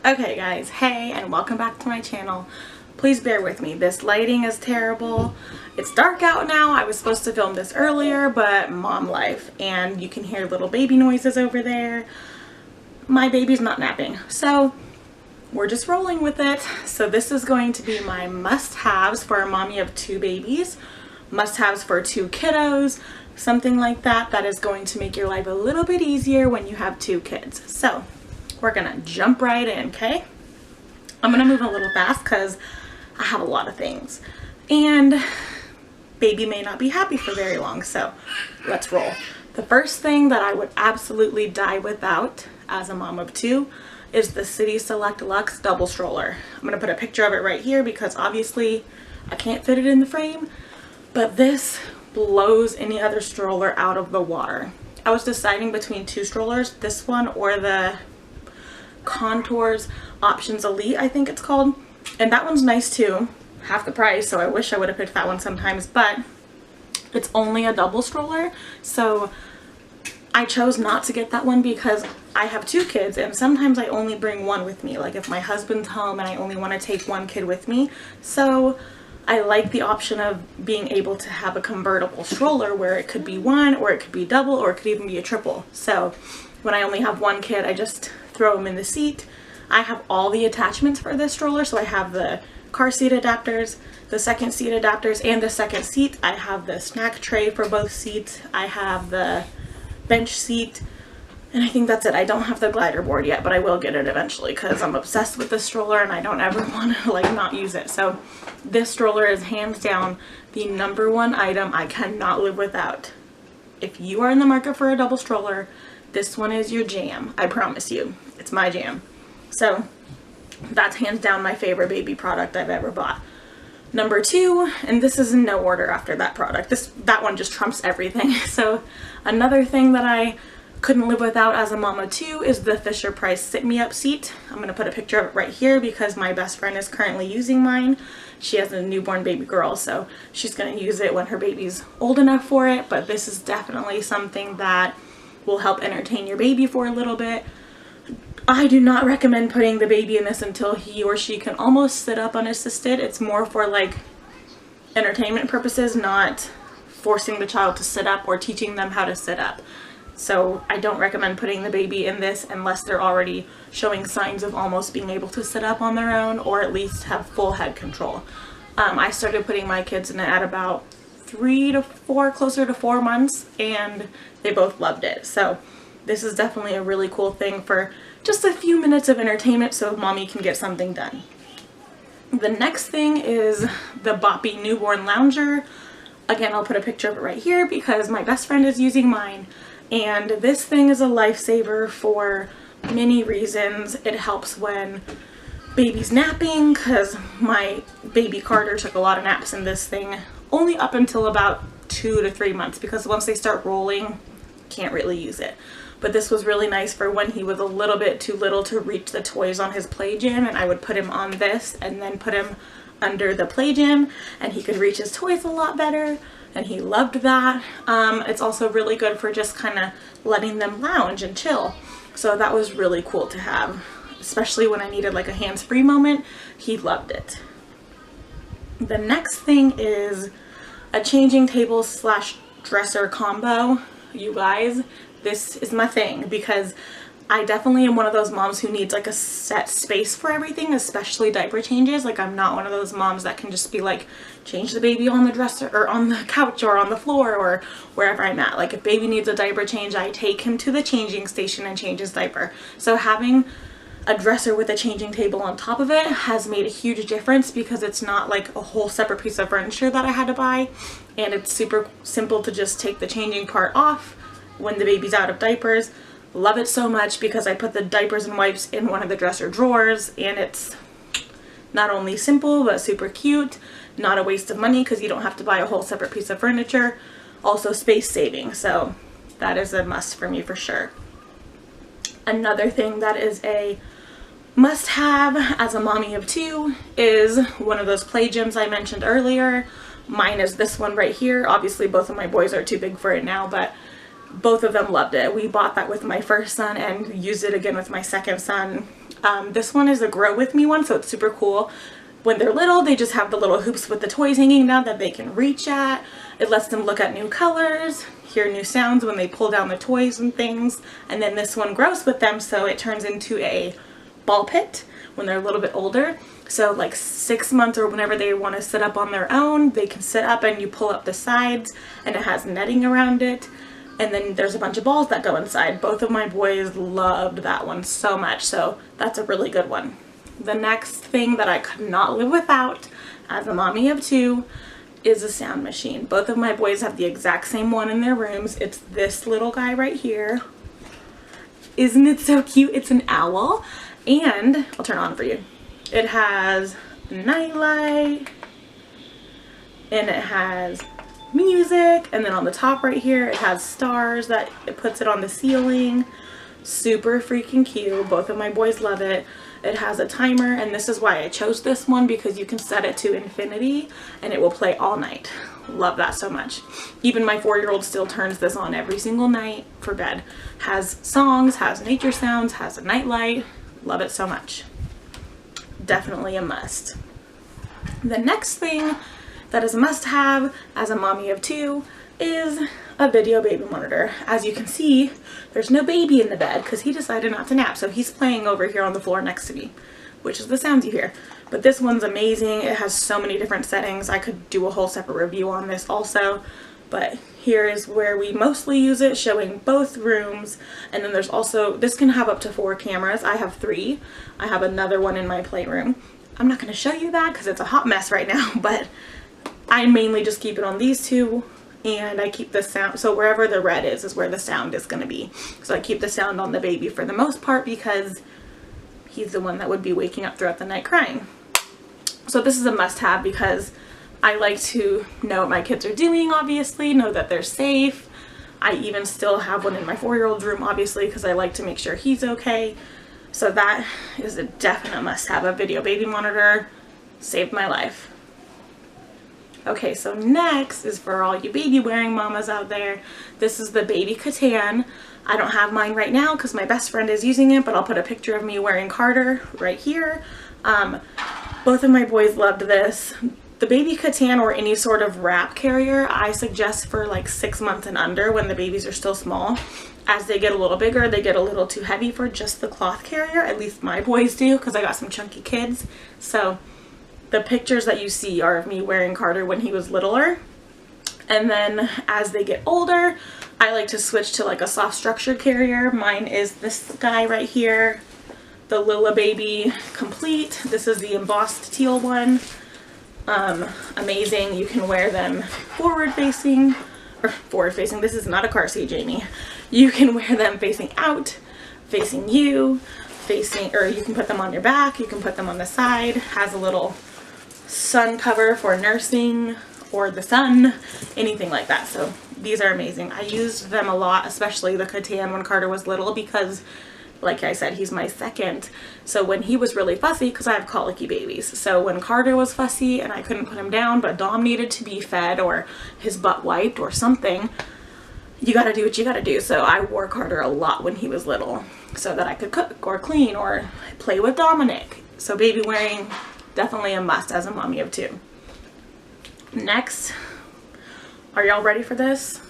Okay guys, hey and welcome back to my channel. Please bear with me. This lighting is terrible. It's dark out now. I was supposed to film this earlier, but mom life, and you can hear little baby noises over there. My baby's not napping, so we're just rolling with it. So this is going to be my must-haves for a mommy of 2 babies, must-haves for 2 kiddos, something like that that is going to make your life a little bit easier when you have 2 kids. So we're gonna jump right in, okay? I'm gonna move a little fast because I have a lot of things and baby may not be happy for very long, so let's roll. The first thing that I would absolutely die without as a mom of 2 is the City Select Luxe double stroller. I'm gonna put a picture of it right here because obviously I can't fit it in the frame, but this blows any other stroller out of the water. I was deciding between 2 strollers, this one or the Contours Options Elite, I think it's called, and that one's nice too, half the price, so I wish I would have picked that one sometimes, but it's only a double stroller, so I chose not to get that one because I have 2 kids and sometimes I only bring one with me, like if my husband's home and I only want to take 1 kid with me. So I like the option of being able to have a convertible stroller where it could be 1 or it could be double or it could even be a triple. So when I only have 1 kid, I just throw him in the seat. I have all the attachments for this stroller, so I have the car seat adapters, the second seat adapters, and the second seat. I have the snack tray for both seats. I have the bench seat, and I think that's it. I don't have the glider board yet, but I will get it eventually because I'm obsessed with this stroller and I don't ever want to like not use it. So this stroller is hands down the #1 item I cannot live without. If you are in the market for a double stroller, this one is your jam. I promise you, it's my jam. So that's hands down my favorite baby product I've ever bought. #2, and this is in no order after that product. That one just trumps everything. So another thing that I couldn't live without as a mama too is the Fisher-Price Sit Me Up seat. I'm gonna put a picture of it right here because my best friend is currently using mine. She has a newborn baby girl, so she's gonna use it when her baby's old enough for it, but this is definitely something that will help entertain your baby for a little bit. I do not recommend putting the baby in this until he or she can almost sit up unassisted. It's more for like entertainment purposes, not forcing the child to sit up or teaching them how to sit up. So I don't recommend putting the baby in this unless they're already showing signs of almost being able to sit up on their own or at least have full head control. I started putting my kids in it at about 3 to 4, closer to 4 months, and they both loved it. So this is definitely a really cool thing for just a few minutes of entertainment so mommy can get something done. The next thing is the Boppy Newborn Lounger. Again, I'll put a picture of it right here because my best friend is using mine, and this thing is a lifesaver for many reasons. It helps when baby's napping because my baby Carter took a lot of naps in this thing, only up until about 2 to 3 months because once they start rolling, can't really use it. But this was really nice for when he was a little bit too little to reach the toys on his play gym, and I would put him on this and then put him under the play gym and he could reach his toys a lot better, and he loved that. It's also really good for just kind of letting them lounge and chill. So that was really cool to have, especially when I needed like a hands-free moment. He loved it. The next thing is a changing table / dresser combo. You guys, this is my thing because I definitely am one of those moms who needs like a set space for everything, especially diaper changes. Like I'm not one of those moms that can just be like, change the baby on the dresser or on the couch or on the floor or wherever I'm at. Like if baby needs a diaper change, I take him to the changing station and change his diaper. So having a dresser with a changing table on top of it has made a huge difference because it's not like a whole separate piece of furniture that I had to buy, and it's super simple to just take the changing part off when the baby's out of diapers. Love it so much because I put the diapers and wipes in one of the dresser drawers, and it's not only simple but super cute, not a waste of money because you don't have to buy a whole separate piece of furniture, also space saving, so that is a must for me for sure. Another thing that is a must have as a mommy of 2 is one of those play gyms I mentioned earlier. Mine is this one right here. Obviously both of my boys are too big for it now, but both of them loved it. We bought that with my first son and used it again with my second son. This one is a grow with me one, so it's super cool. When they're little, they just have the little hoops with the toys hanging down that they can reach at. It lets them look at new colors, hear new sounds when they pull down the toys and things. And then this one grows with them, so it turns into a ball pit when they're a little bit older. So like 6 months or whenever they want to sit up on their own, they can sit up and you pull up the sides and it has netting around it. And then there's a bunch of balls that go inside. Both of my boys loved that one so much, so that's a really good one. The next thing that I could not live without as a mommy of 2 is a sound machine. Both of my boys have the exact same one in their rooms. It's this little guy right here. Isn't it so cute? It's an owl, and I'll turn it on for you. It has a nightlight, and it has music, and then on the top right here it has stars that it puts it on the ceiling. Super freaking cute. Both of my boys love it. It has a timer, and this is why I chose this one, because you can set it to infinity and it will play all night. Love that so much. Even my 4-year-old still turns this on every single night for bed. Has songs, has nature sounds, has a night light. Love it so much. Definitely a must. The next thing that is a must-have as a mommy of 2 is a video baby monitor. As you can see, there's no baby in the bed because he decided not to nap, so he's playing over here on the floor next to me, which is the sounds you hear. But this one's amazing. It has so many different settings. I could do a whole separate review on this also, but here is where we mostly use it, showing both rooms. And then there's also, this can have up to 4 cameras. I have 3. I have another one in my playroom. I'm not going to show you that because it's a hot mess right now, but I mainly just keep it on these 2, and I keep the sound, so wherever the red is where the sound is going to be. So I keep the sound on the baby for the most part because he's the one that would be waking up throughout the night crying. So this is a must-have because I like to know what my kids are doing, obviously, know that they're safe. I even still have one in my 4-year-old's room, obviously, because I like to make sure he's okay. So that is a definite must-have. A video baby monitor saved my life. Okay, so next is for all you baby wearing mamas out there. This is the baby ktan. I don't have mine right now because my best friend is using it, but I'll put a picture of me wearing Carter right here. Both of my boys loved this. The baby ktan or any sort of wrap carrier I suggest for like 6 months and under when the babies are still small. As they get a little bigger, they get a little too heavy for just the cloth carrier. At least my boys do because I got some chunky kids. So the pictures that you see are of me wearing Carter when he was littler. And then as they get older, I like to switch to like a soft structured carrier. Mine is this guy right here, the lillebaby complete. This is the embossed teal one. Amazing. You can wear them forward facing. This is not a car seat, Jamie. You can wear them facing out, facing you, or you can put them on your back, you can put them on the side. Has a little sun cover for nursing or the sun, anything like that. So these are amazing. I used them a lot, especially the ktan when Carter was little, because like I said, he's my second. So when he was really fussy, because I have colicky babies, so when Carter was fussy and I couldn't put him down, but Dom needed to be fed or his butt wiped or something, you gotta do what you gotta do. So I wore Carter a lot when he was little so that I could cook or clean or play with Dominic. So baby wearing, definitely a must as a mommy of 2. Next, are y'all ready for this?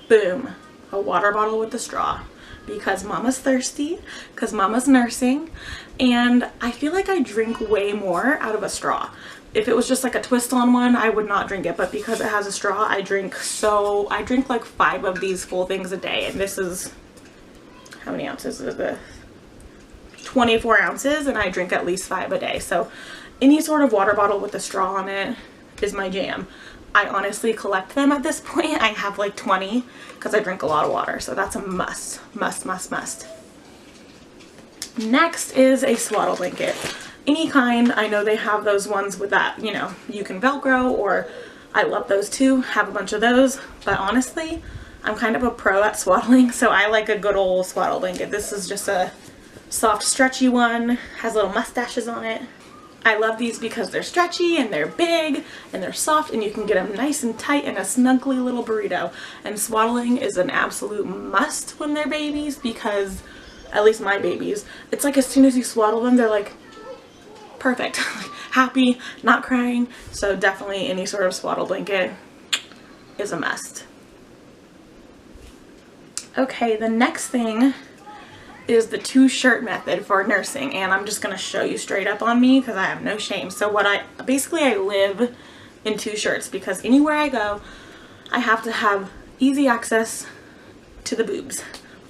Boom, a water bottle with a straw. Because mama's thirsty, because mama's nursing, and I feel like I drink way more out of a straw. If it was just like a twist on one, I would not drink it, but because it has a straw, I drink like 5 of these full things a day. And this is, how many ounces is this? 24 ounces, and I drink at least 5 a day. So any sort of water bottle with a straw on it is my jam. I honestly collect them at this point. I have like 20 because I drink a lot of water. So that's a must, must, must, must. Next is a swaddle blanket. Any kind. I know they have those ones with that, you know, you can Velcro, or I love those too. Have a bunch of those. But honestly, I'm kind of a pro at swaddling, so I like a good old swaddle blanket. This is just a soft, stretchy one. Has little mustaches on it. I love these because they're stretchy and they're big and they're soft, and you can get them nice and tight in a snuggly little burrito. And swaddling is an absolute must when they're babies because at least my babies, it's like as soon as you swaddle them, they're like perfect, happy, not crying. So definitely any sort of swaddle blanket is a must. Okay, the next thing is the 2-shirt method for nursing, and I'm just going to show you straight up on me because I have no shame. So I live in 2 shirts because anywhere I go I have to have easy access to the boobs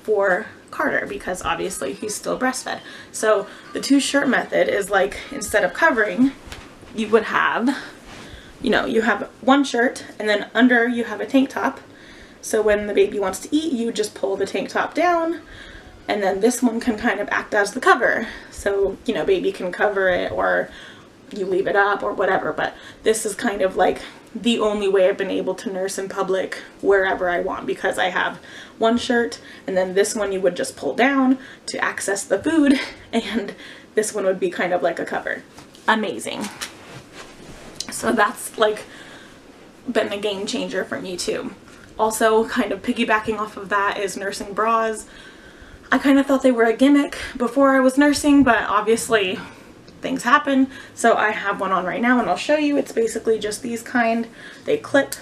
for Carter because obviously he's still breastfed. So the 2-shirt method is like, instead of covering, you would have, you have 1 shirt and then under you have a tank top. So when the baby wants to eat, you just pull the tank top down, and then this one can kind of act as the cover. So, baby can cover it or you leave it up or whatever, but this is kind of like the only way I've been able to nurse in public wherever I want, because I have 1 shirt and then this one you would just pull down to access the food, and this one would be kind of like a cover. Amazing. So that's like been a game changer for me too. Also, kind of piggybacking off of that is nursing bras. I kind of thought they were a gimmick before I was nursing, but obviously things happen. So I have one on right now and I'll show you. It's basically just these kind. They clip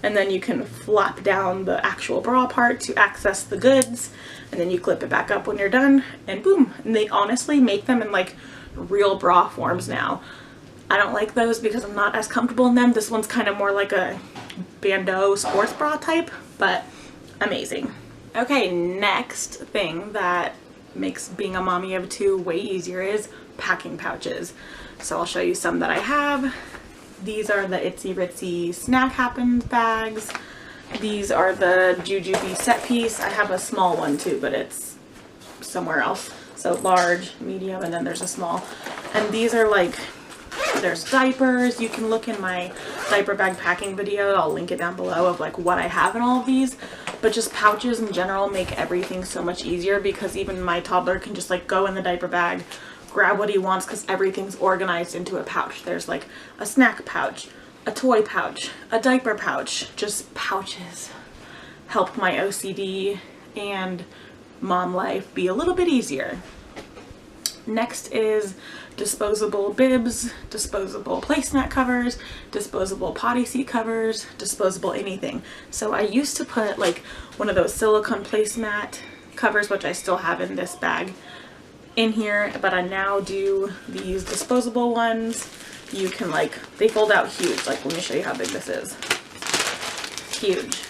and then you can flap down the actual bra part to access the goods, and then you clip it back up when you're done and boom. And they honestly make them in like real bra forms now. I don't like those because I'm not as comfortable in them. This one's kind of more like a bandeau sports bra type, but amazing. Okay, next thing that makes being a mommy of 2 way easier is packing pouches. So I'll show you some that I have. These are the Itsy Ritsy Snack Happens bags. These are the Jujube set piece. I have a small one too, but it's somewhere else. So large, medium, and then there's a small. And these are like, there's diapers. You can look in my diaper bag packing video. I'll link it down below of like what I have in all of these. But just pouches in general make everything so much easier, because even my toddler can just like go in the diaper bag, grab what he wants, because everything's organized into a pouch. There's like a snack pouch, a toy pouch, a diaper pouch. Just pouches help my OCD and mom life be a little bit easier. Next is disposable bibs, disposable placemat covers, disposable potty seat covers, disposable anything. So I used to put like one of those silicone placemat covers, which I still have in this bag, in here, but I now do these disposable ones. You can they fold out huge. Like, let me show you how big this is. Huge.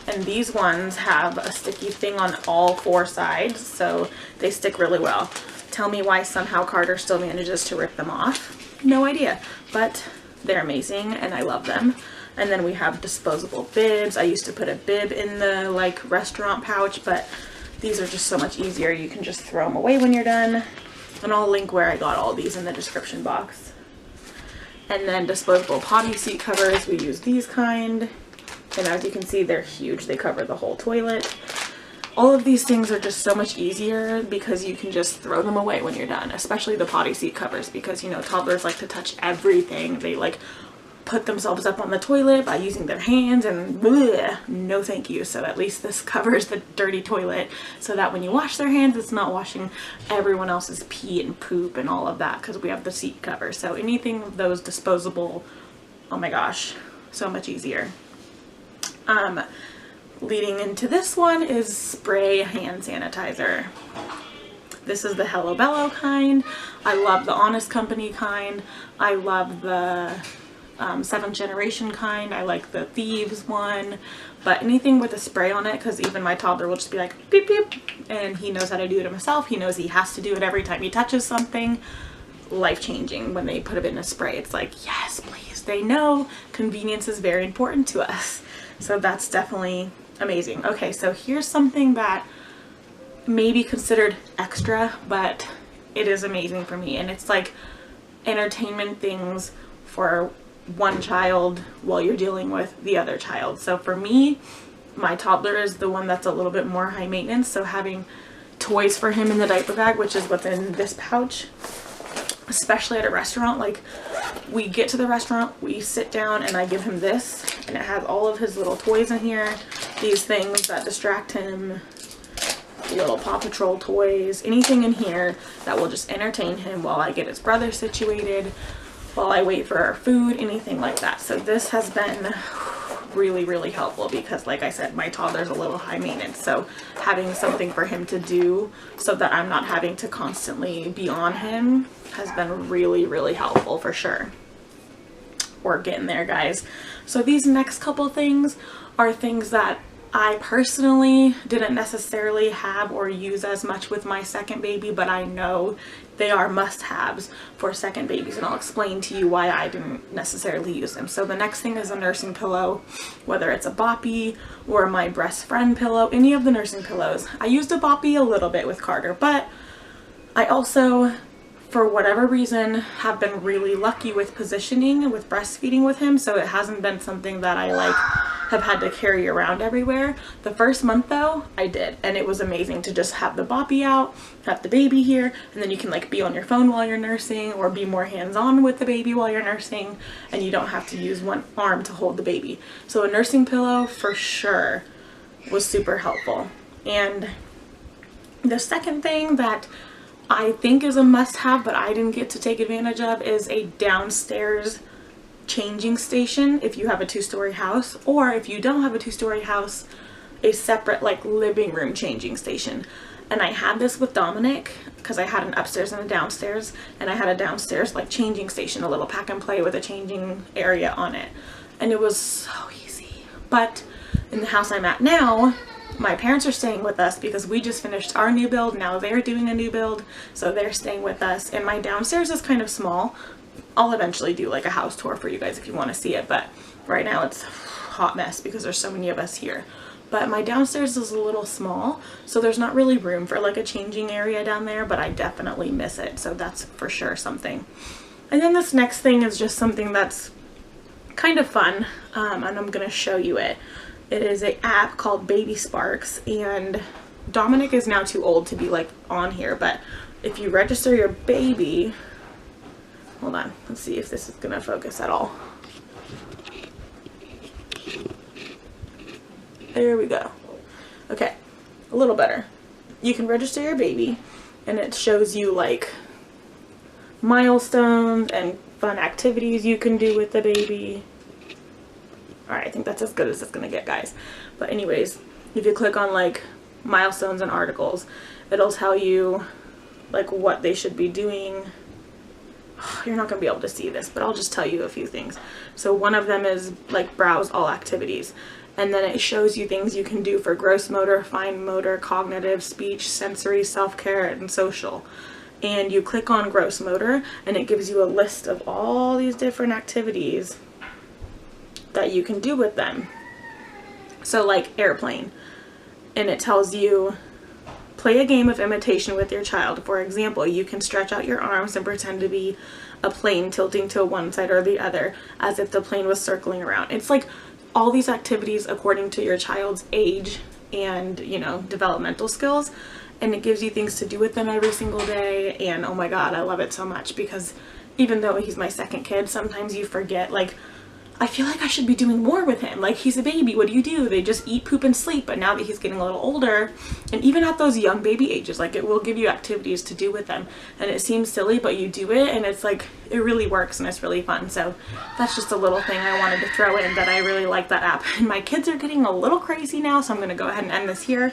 And these ones have a sticky thing on all 4 sides, so they stick really well. Tell me why somehow Carter still manages to rip them off. No idea, but they're amazing and I love them. And then we have disposable bibs. I used to put a bib in the restaurant pouch, but these are just so much easier. You can just throw them away when you're done. And I'll link where I got all these in the description box. And then disposable potty seat covers. We use these kind. And as you can see, they're huge. They cover the whole toilet. All of these things are just so much easier because you can just throw them away when you're done, especially the potty seat covers, because, toddlers like to touch everything. They put themselves up on the toilet by using their hands, and bleh, no thank you. So at least this covers the dirty toilet so that when you wash their hands, it's not washing everyone else's pee and poop and all of that, because we have the seat cover. So anything of those disposable, oh my gosh, so much easier. Leading into this one is spray hand sanitizer. This is the Hello Bello kind. I love the Honest Company kind. I love the 7th generation kind. I like the Thieves one, but anything with a spray on it, because even my toddler will just be like beep beep, and he knows how to do it himself. He knows he has to do it every time he touches something. Life-changing when they put it in a spray. It's like, yes, please. They know convenience is very important to us. So that's definitely amazing. Okay, so here's something that may be considered extra, but it is amazing for me. And it's like entertainment things for one child while you're dealing with the other child. So for me, my toddler is the one that's a little bit more high maintenance. So having toys for him in the diaper bag, which is what's in this pouch, especially at a restaurant, like we get to the restaurant, we sit down and I give him this, and it has all of his little toys in here, these things that distract him, little Paw Patrol toys, anything in here that will just entertain him while I get his brother situated, while I wait for our food, anything like that. So this has been really, really helpful because, like I said, my toddler's a little high maintenance, so having something for him to do so that I'm not having to constantly be on him has been really, really helpful for sure. We're getting there, guys. So these next couple things are things that I personally didn't necessarily have or use as much with my second baby, but I know they are must-haves for second babies, and I'll explain to you why I didn't necessarily use them. So the next thing is a nursing pillow, whether it's a boppy or my breast friend pillow, any of the nursing pillows. I used a boppy a little bit with Carter, but I also, for whatever reason, have been really lucky with positioning and with breastfeeding with him, so it hasn't been something that I like have had to carry around everywhere. The first month though, I did, and it was amazing to just have the boppy out, have the baby here, and then you can like be on your phone while you're nursing or be more hands-on with the baby while you're nursing, and you don't have to use one arm to hold the baby. So a nursing pillow for sure was super helpful. And the second thing that I think is a must-have but I didn't get to take advantage of is a downstairs changing station if you have a 2-story house, or if you don't have a 2-story house, a separate like living room changing station. And I had this with Dominic because I had an upstairs and a downstairs, and I had a downstairs like changing station, a little pack and play with a changing area on it, and it was so easy. But in the house I'm at now, my parents are staying with us because we just finished our new build. Now they're doing a new build, so they're staying with us, and my downstairs is kind of small. I'll eventually do like a house tour for you guys if you want to see it, but right now it's a hot mess because there's so many of us here. But my downstairs is a little small, so there's not really room for like a changing area down there, but I definitely miss it, so that's for sure something. And then this next thing is just something that's kind of fun, and I'm gonna show you it. It is an app called Baby Sparks, and Dominic is now too old to be like on here, but if you register your baby, hold on, let's see if this is gonna focus at all. There we go. Okay, a little better. You can register your baby, and it shows you like milestones and fun activities you can do with the baby. Alright, I think that's as good as it's gonna get, guys. But anyways, if you click on like milestones and articles, it'll tell you like what they should be doing. You're not gonna be able to see this, but I'll just tell you a few things. So one of them is like browse all activities, and then it shows you things you can do for gross motor, fine motor, cognitive, speech, sensory, self-care, and social. And you click on gross motor, and it gives you a list of all these different activities that you can do with them. So like airplane, and it tells you play a game of imitation with your child. For example, you can stretch out your arms and pretend to be a plane tilting to one side or the other as if the plane was circling around. It's like all these activities according to your child's age and, you know, developmental skills, and it gives you things to do with them every single day. And oh my god, I love it so much because even though he's my second kid, sometimes you forget, like, I feel like I should be doing more with him. Like, he's a baby, what do? They just eat, poop, and sleep. But now that he's getting a little older, and even at those young baby ages, like, it will give you activities to do with them. And it seems silly, but you do it, and it's like, it really works, and it's really fun. So that's just a little thing I wanted to throw in, that I really like that app. And my kids are getting a little crazy now, so I'm going to go ahead and end this here.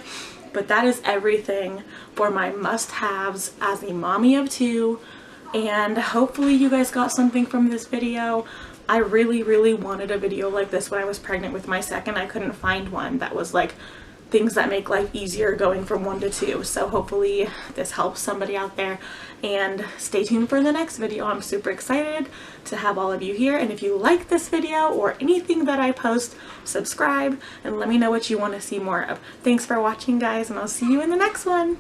But that is everything for my must-haves as a mommy of 2. And hopefully you guys got something from this video. I really wanted a video like this when I was pregnant with my second. I couldn't find one that was like things that make life easier going from 1 to 2. So hopefully this helps somebody out there, and stay tuned for the next video. I'm super excited to have all of you here, and if you like this video or anything that I post, subscribe and let me know what you want to see more of. Thanks for watching, guys, and I'll see you in the next one.